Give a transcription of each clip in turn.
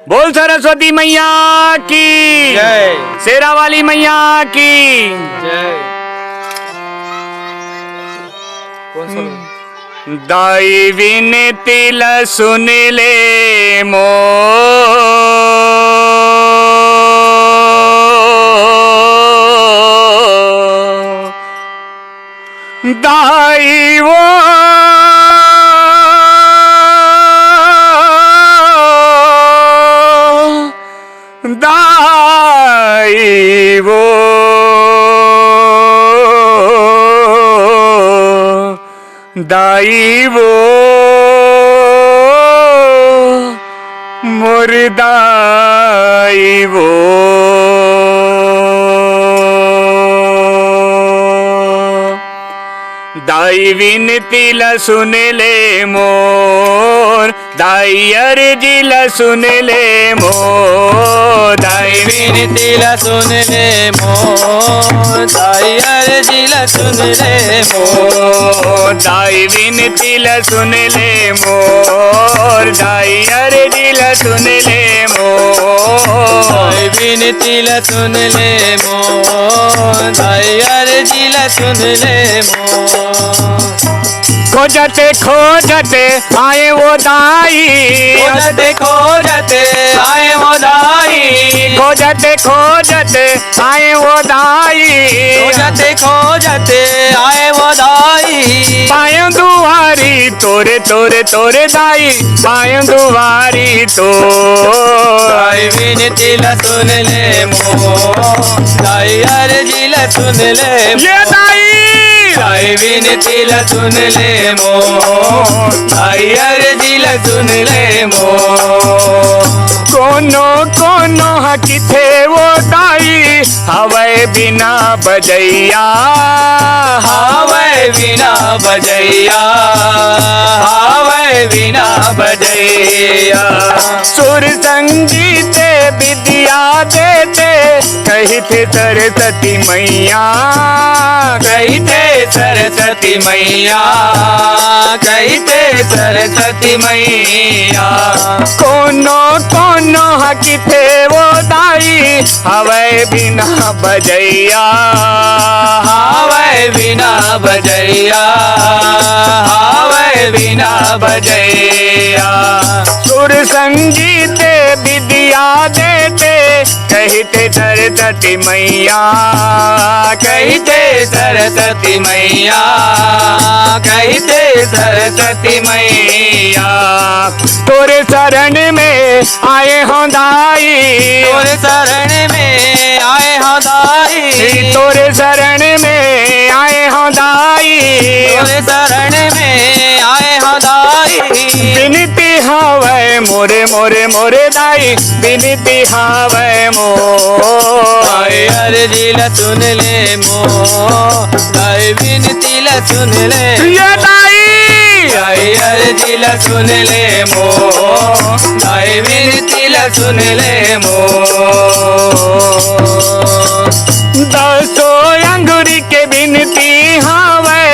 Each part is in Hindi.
बोल सरस्वती मैया की जय। शेरा वाली मैया की जय। कौन सा लोग? दाई विनती ल सुन ले मो दाई वो दाई वो दाई वो मोर दाई वो दाई विनती ल सुन ले मोर दाई अर्जी ल सुन ले मोर दाई विनती ल सुन ले मोर दाई अर्जी ल सुन ले मोर दाई विनती ल सुन ले मोर दाई अर्जी ल सुन ले मोर दाई विनती ल सुन ले मोर दाई अर्जी ल सुन ले मोर खोजते खोजते आए वो दाई खोजते खोजते आए वो दाई खोजते खोजते आए वो दाई खोजते खोजते आए वो दाई पायो दुआरी तोरे तोरे तोरे दाई पायो दुआरी तो दाई विनती ल सुन ले मोर दाई अर्जी ल सुन ले ये दाई दाई विनती ल सुन ले मोर दाई अर्जी ल सुन ले मोर कोनो कोनो किथे वो दाई हवे बिना बजैया हावे बिना बजैया हावे बिना बजैया सुर संगीत विद्या देते कही थे सरस्वती मैया कही थे सरस्वती मैया कही थे सरस्वती मैया कोनो कोनो किथे वो दाई हवे बिना बजैया हावे बिना बजैया हावे बिना बजैया सुर संगीत विद्या देते कहते सरस्वती मैया कहते सरस्वती मैया कहते सरस्वती मैया तोरे शरण में आए हो दाई तोरे शरण में आए हो दाई तोरे शरण में आए हो दाई तोरे शरण में आए हो दाई विनती हवे मोरे मोरे मोरे दाई विनती हवे मोर दाई अर्जी ल सुन ले मोर दाई विनती ल सुन ले ये दाई दाई अर्जी ल सुन ले मोर दाई विनती ल सुन ले मोर दसो अंगुरी के बिनती हवे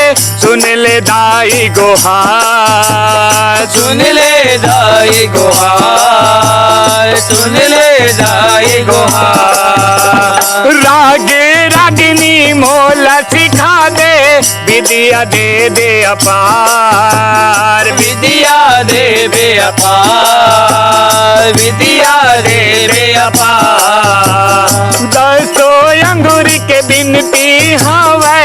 सुन ले दाई गुहार सुन ले दाई गुहार सुन ले दाई गुहार रागे रागिनी मोला सिखा दे विद्या दे दे अपार विद्या देवे अपार विद्या देवे अपार दसो अंगुरी के बिनती हवे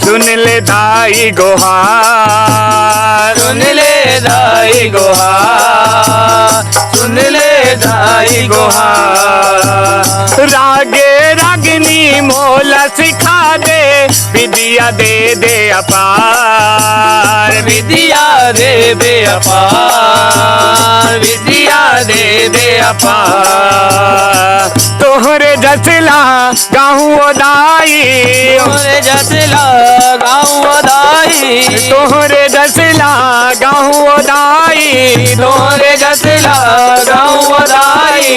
सुन ले दाई गुहार सुन ले दाई गुहार सुन ले दाई गुहार रागे रागिनी मोला सिखा दे विद्या दे दे अपार विद्या देवे अपार विद्या देवे अपार तोहरे जसला गाँव दाई तोरे जसला गाँव दाई तोहरे जसला गाँव दाई तोरे जसला गाँव दाई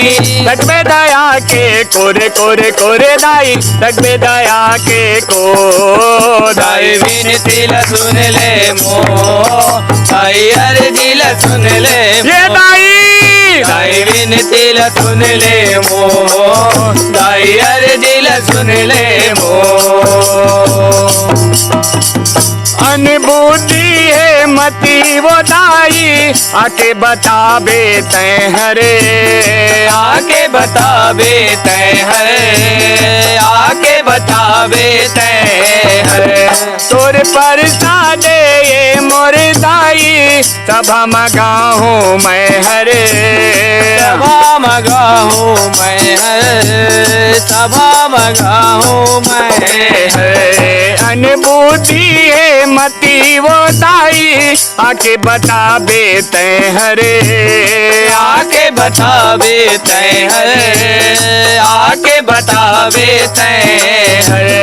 तक में दया के कोरे कोरे कोरे दाई तक में दया के को दाई विनती ल सुन ले मोर दाई अर्जी ल सुन ले ये दाई दाई विनती ला सुन ले मोर, दाई अर्जी ला सुन ले मोर। अनबुद्धि है मती वो दाई, आके बताबे तैं हरे, आके बतावे तैं हरे, आके बतावे तैं हरे। तोर प्रसादे ये मोर दाई, सभा मगाहूँ मैं हरे, सभा मगाहूँ मैं हरे, सभा मगाहूँ मैं हरे। अनबुद्धि है मती वो दाई, आके बताबे तैं हरे, आके बतावे तैं हरे, आके बतावे तैं हरे।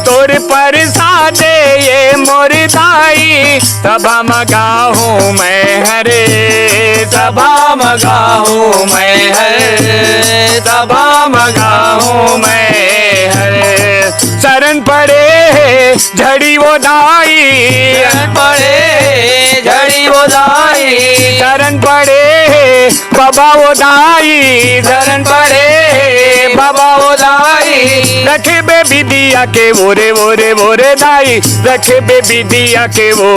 तोर प्रसादे ये मोर दाई, सभा मगाहूँ मैं हरे, सभा मगाहूँ मैं हरे, सभा मगाहूँ मैं हरे। शरण पड़े झड़ी वो दाई, शरण पड़े झड़ी वो दाई, शरण पड़े बाबा वो दाई, शरण पड़े बाबा वो दाई। रखे बे विदिया के वोरे वोरे वोरे दाई, रखे बे विदिया के वो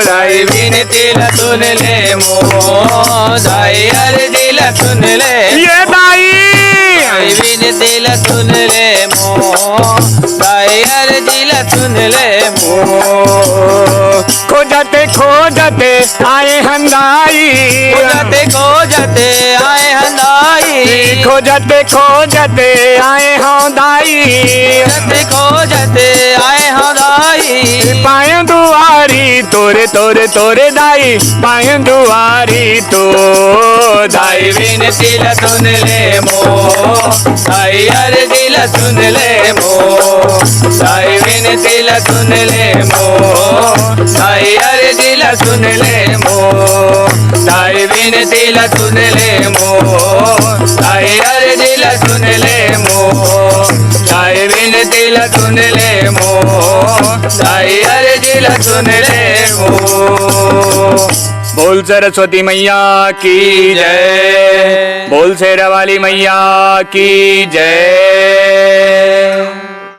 दाई विनती ला सुन ले मोर, दाई अर्जी ला सुन ले ये दाई, दाई विनती ला सुन ले मोर, दाई अर्जी ला सुन ले मोर। खोजते खोजते आए हंदाई, खोजते आए हंदाई, खोजते खोजते आए हंदाई, खोजते आए हंदाई। पाए दुआरी तोरे तोरे तोरे दाई, पाए दुआरी तो दाई विनती ला सुन ले मोर, दाई अर्जी ला सुन ले मोर, दाई विनती ला सुन ले मोर, दाई अर्जी ला सुन ले मोर, दाई विनती ला सुन ले मोर, दाई अर्जी ला सुन ले मोर, दाई विनती ला सुन ले मोर, दाई अर्जी ला सुन ले मोर। बोल सरस्वती मैया की जय, बोल शेरा वाली मैया की जय।